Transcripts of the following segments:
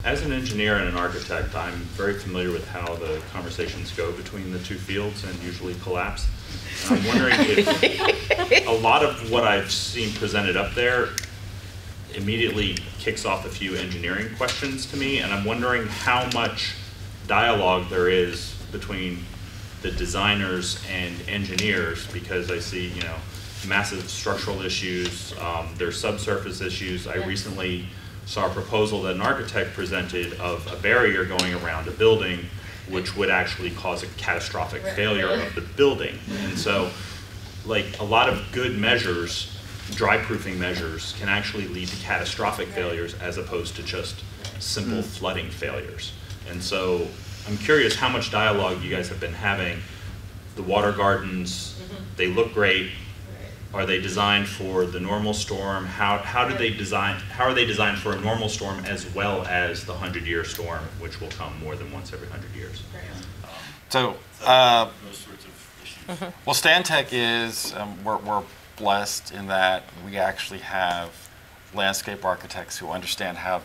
As an engineer and an architect, I'm very familiar with how the conversations go between the two fields and usually collapse. And I'm wondering if a lot of what I've seen presented up there immediately kicks off a few engineering questions to me, and I'm wondering how much dialogue there is between the designers and engineers, because I see, you know, massive structural issues, there's subsurface issues. I recently saw a proposal that an architect presented of a barrier going around a building which would actually cause a catastrophic failure of the building. And so, like, a lot of good measures, dry proofing measures, can actually lead to catastrophic failures as opposed to just simple flooding failures. And so I'm curious how much dialogue you guys have been having. The water gardens, they look great. Are they designed for the normal storm? How are they designed for a normal storm as well as the 100-year storm, which will come more than once every 100 years? So, those sorts of issues. well, Stantec is, we're blessed in that we actually have landscape architects who understand how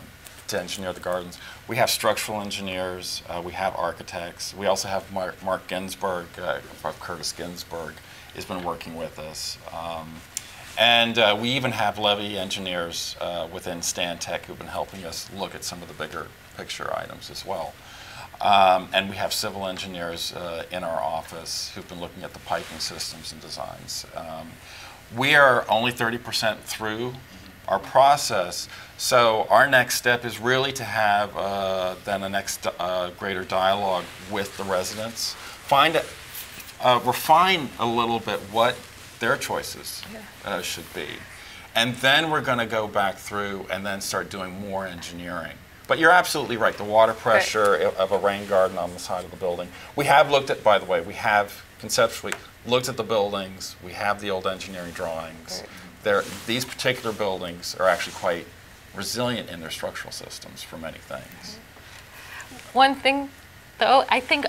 to engineer the gardens. We have structural engineers, we have architects. We also have Mark Ginsberg, Curtis Ginsberg, has been working with us. And we even have levee engineers within Stantec who've been helping us look at some of the bigger picture items as well. And we have civil engineers in our office who've been looking at the piping systems and designs. We are only 30% through our process, so our next step is really to have then a next greater dialogue with the residents, refine a little bit what their choices should be. And then we're going to go back through and then start doing more engineering. But you're absolutely right, the water pressure of a rain garden on the side of the building. We have looked at, by the way, we have conceptually looked at the buildings, we have the old engineering drawings. These particular buildings are actually quite resilient in their structural systems for many things. One thing, though, I think,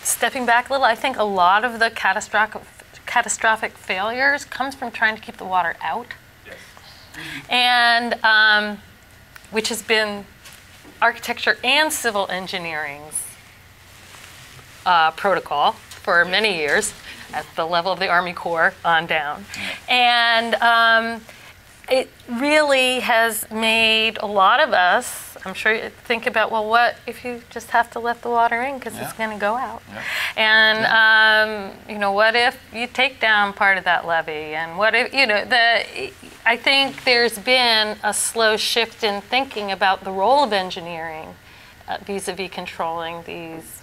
stepping back a little, I think a lot of the catastrophic failures comes from trying to keep the water out. Yes. And which has been architecture and civil engineering's protocol for many years at the level of the Army Corps on down. And it really has made a lot of us, I'm sure, think about, well, what if you just have to let the water in because it's going to go out? And, you know, what if you take down part of that levee? And what if, you know, I think there's been a slow shift in thinking about the role of engineering vis-a-vis controlling these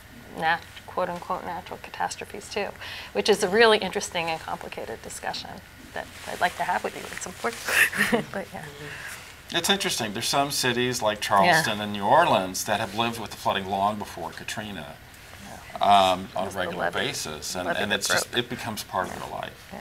quote-unquote natural catastrophes too, which is a really interesting and complicated discussion that I'd like to have with you at some point. But yeah. It's interesting. There's some cities like Charleston and New Orleans that have lived with the flooding long before Katrina on a regular basis, and it's just, it becomes part of their life.